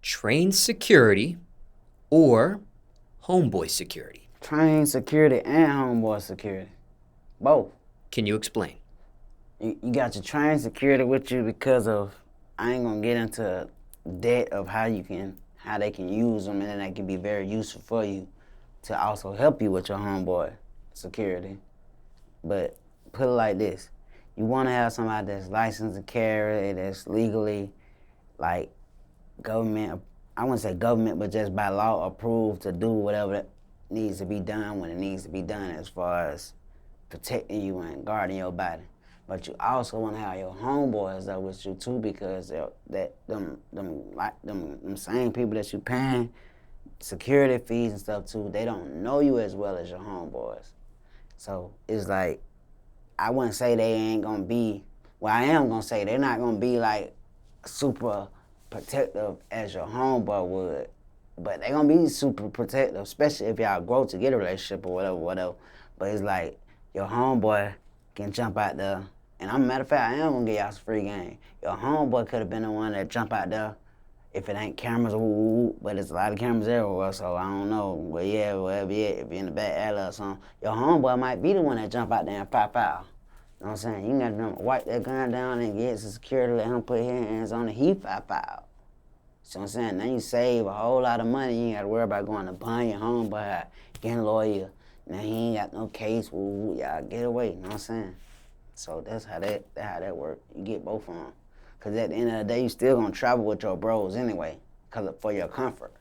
trained security or homeboy security? Trained security and homeboy security. Both. Can you explain? You got your trained security with you because of, I ain't gonna get into debt of how they can use them, and then that can be very useful for you to also help you with your homeboy security. But put it like this, you wanna have somebody that's licensed to carry, that's legally, like, government, I wouldn't say government, but just by law approved to do whatever that needs to be done when it needs to be done as far as protecting you and guarding your body. But you also want to have your homeboys there with you too, because them same people that you paying security fees and stuff to, they don't know you as well as your homeboys. So it's like, I wouldn't say they ain't gonna be, well, I am gonna say they're not gonna be like super protective as your homeboy would, but they gonna be super protective, especially if y'all grow to get a relationship or whatever. But it's like, your homeboy can jump out there, and matter of fact, I am gonna give y'all some free game. Your homeboy could have been the one that jump out there if it ain't cameras, but there's a lot of cameras everywhere, so I don't know. But yeah, wherever you at, if you're in the back alley or something, your homeboy might be the one that jump out there and pop out. You know what I'm saying? You gotta wipe that gun down and get some security, let him put his hands on it, he pop out. See what I'm saying? Now you save a whole lot of money. You ain't gotta worry about going to buying your homeboy, getting a lawyer. Now he ain't got no case, y'all get away, you know what I'm saying? So that's how that work. You get both of them. Cause at the end of the day, you still gonna travel with your bros anyway, for your comfort.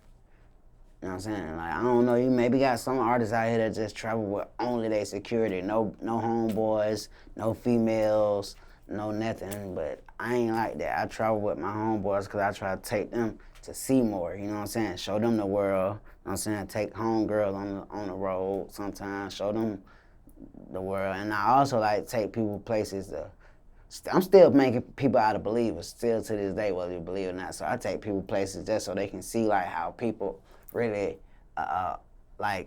You know what I'm saying? Like, I don't know, you maybe got some artists out here that just travel with only their security. No homeboys, no females, no nothing, but I ain't like that. I travel with my homeboys because I try to take them to see more, you know what I'm saying? Show them the world, you know what I'm saying? Take homegirls on the road sometimes, show them the world. And I also like to take people places I'm still making people out of believers, still to this day, whether you believe it or not. So I take people places just so they can see like how people really like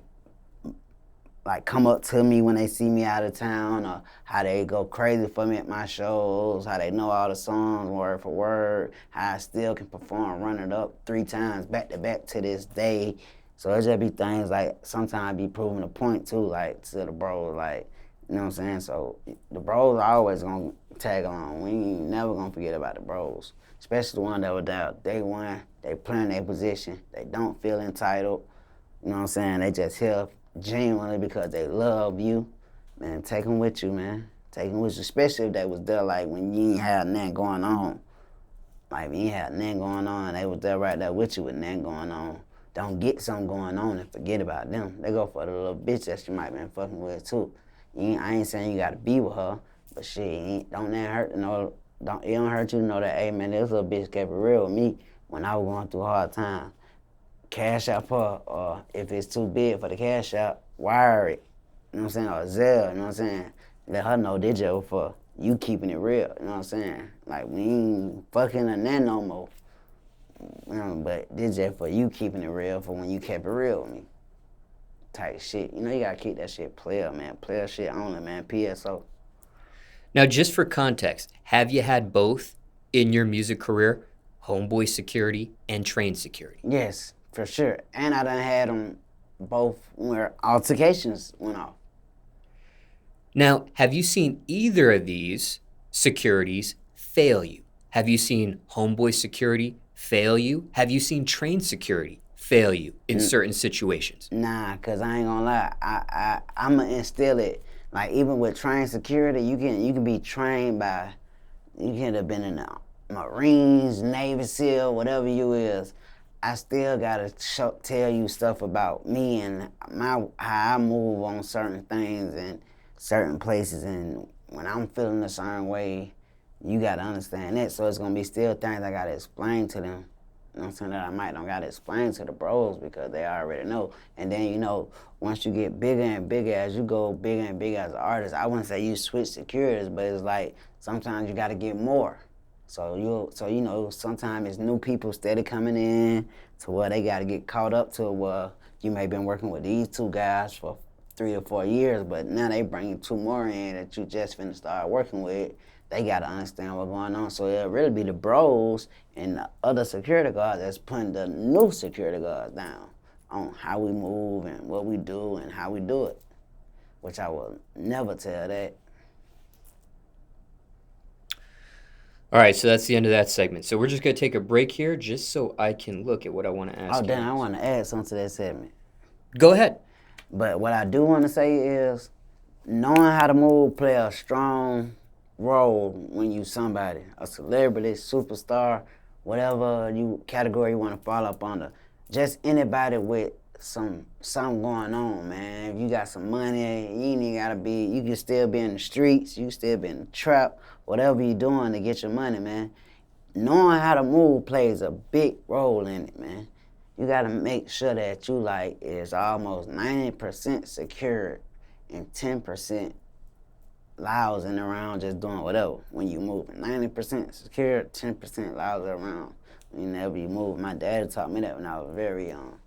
come up to me when they see me out of town, or how they go crazy for me at my shows, how they know all the songs word for word, how I still can perform, run it up 3 times back to back to this day. So it just be things like, sometimes I be proving a point too, like to the bros, like, you know what I'm saying? So the bros are always gonna tag along. We ain't never gonna forget about the bros, especially the one that were there day one. They playing their position. They don't feel entitled. You know what I'm saying? They just here genuinely because they love you. Man, take them with you, man. Take them with you, especially if they was there like when you ain't had nothing going on. Like when you had nothing going on, they was there right there with you with nothing going on. Don't get something going on and forget about them. They go for the little bitch that you might been fucking with too. I ain't saying you gotta be with her, but shit, don't that hurt to know, it don't hurt you to know that, hey man, this little bitch kept it real with me when I was going through a hard time. Cash out her, or if it's too big for the cash out, wire it, you know what I'm saying, or Zelle, you know what I'm saying? Let her know this just for you keeping it real, you know what I'm saying? Like, we ain't fucking or nothing no more. You know, but this just for you keeping it real for when you kept it real with me. Type shit. You know, you gotta keep that shit player, man. Player shit only, man. PSO. Now, just for context, have you had both in your music career, homeboy security and trained security? Yes, for sure. And I done had them both where altercations went off. Now, have you seen either of these securities fail you? Have you seen homeboy security fail you? Have you seen trained security fail you in certain situations? Nah, cause I ain't gonna lie. I'ma instill it. Like, even with trained security, you can be trained by, you can have been in the Marines, Navy SEAL, whatever you is. I still gotta tell you stuff about me and how I move on certain things and certain places. And when I'm feeling a certain way, you gotta understand that. So it's gonna be still things I gotta explain to them. You know what I'm saying? That I might don't gotta explain to the bros because they already know. And then, you know, once you get bigger and bigger, as you go bigger and bigger as an artist, I wouldn't say you switch securities, but it's like sometimes you gotta get more. So you know, sometimes it's new people steady coming in to where they gotta get caught up to where you may have been working with these 2 guys for 3 or 4 years, but now they bring 2 more in that you just finna start working with. they got to understand what's going on. So it'll really be the bros and the other security guards that's putting the new security guards down on how we move and what we do and how we do it, which I will never tell that. All right, so that's the end of that segment. So we're just going to take a break here just so I can look at what I want to ask Oh, you. damn, I want to add something to that segment. Go ahead. But what I do want to say is knowing how to move play a strong role when you somebody, a celebrity, superstar, whatever you category you want to fall up under. Just anybody with something going on, man. If you got some money, you ain't even gotta be, you can still be in the streets, you can still be in the trap, whatever you doing to get your money, man. Knowing how to move plays a big role in it, man. You gotta make sure that you like is almost 90% secured and 10% lousing around just doing whatever when you moving. 90% secure, 10% lousing around whenever you move. My dad taught me that when I was very young.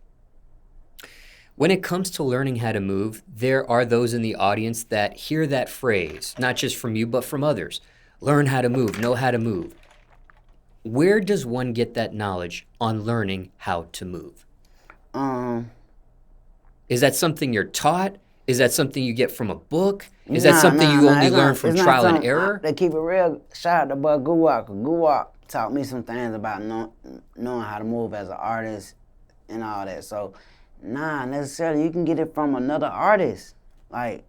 When it comes to learning how to move, there are those in the audience that hear that phrase, not just from you, but from others. Learn how to move, know how to move. Where does one get that knowledge on learning how to move? Is that something you're taught? Is that something you get from a book? Is that something you only learn from trial and error? To keep it real, shout out to Bud Guwap. Guwap taught me some things about knowing how to move as an artist and all that. So, necessarily you can get it from another artist. Like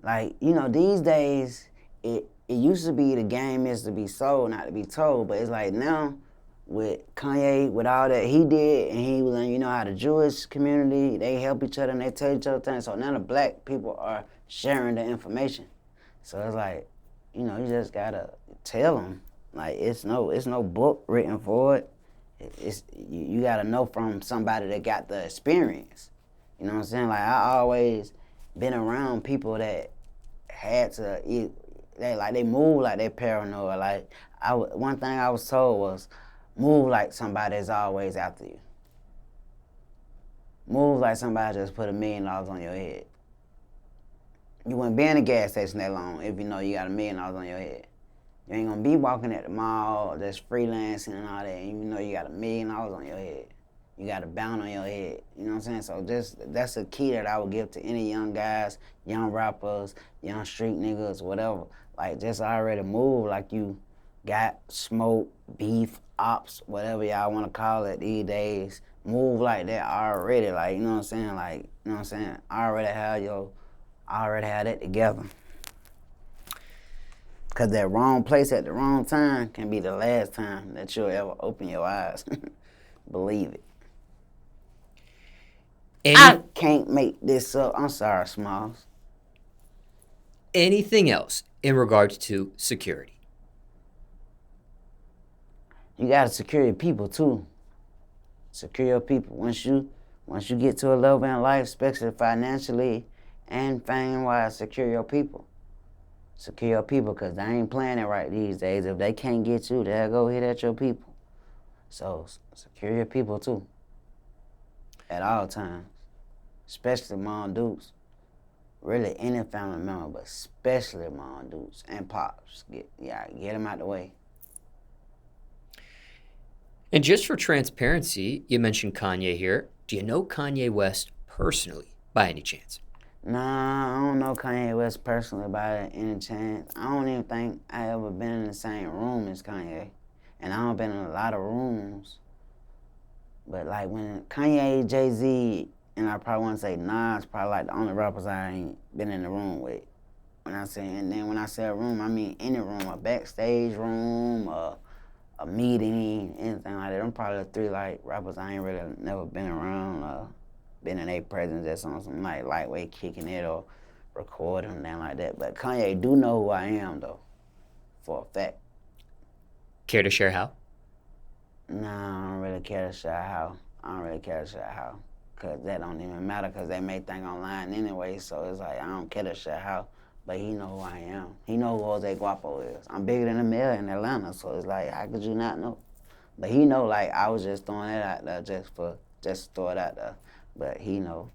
you know, these days it used to be the game is to be sold, not to be told. But it's like now with Kanye, with all that he did, and he was letting you know how the Jewish community, they help each other and they tell each other things. So now the black people are sharing the information. So it's like, you know, you just gotta tell them. Like it's no book written for it. You gotta know from somebody that got the experience. You know what I'm saying? Like I always been around people that had to they move like they paranoid. Like one thing I was told was move like somebody's always after you. Move like somebody just put $1 million on your head. You wouldn't be in a gas station that long if you know you got $1 million on your head. You ain't gonna be walking at the mall just freelancing and all that, and you know you got $1 million on your head. You got a bound on your head. You know what I'm saying? So that's a key that I would give to any young guys, young rappers, young street niggas, whatever. Like just already move like you got smoke, beef, ops, whatever y'all wanna call it these days. Move like that already. Like, you know what I'm saying? Like, you know what I'm saying? I already have that together. Because that wrong place at the wrong time can be the last time that you'll ever open your eyes. Believe it. I can't make this up. I'm sorry, Smallz. Anything else in regards to security? You gotta secure your people too. Secure your people. Once you get to a level in life, especially financially and fame-wise, secure your people. Secure your people, because they ain't playing it right these days. If they can't get you, they'll go hit at your people. So secure your people too. At all times. Especially Mom Dukes. Really any family member, but especially Mom Dukes and Pops. Get them out the way. And just for transparency, you mentioned Kanye here. Do you know Kanye West personally, by any chance? Nah, I don't know Kanye West personally by any chance. I don't even think I ever been in the same room as Kanye. And I don't been in a lot of rooms. But like when Kanye, Jay-Z, and I probably want to say Nas, probably like the only rappers I ain't been in the room with. When I say a room, I mean any room, a backstage room, a meeting, anything like that. I'm probably the 3 like rappers I ain't really never been around, been in their presence just on some like lightweight kicking it or recording and nothing like that. But Kanye do know who I am though, for a fact. Care to share how? Nah, I don't really care to share how. Cause that don't even matter, cause they may think I'm lying anyway, so it's like I don't care to share how. But he know who I am. He know who Jose Guapo is. I'm bigger than the mayor in Atlanta, so it's like, how could you not know? But he know, like, I was just throwing it out there just to throw it out there. But he know.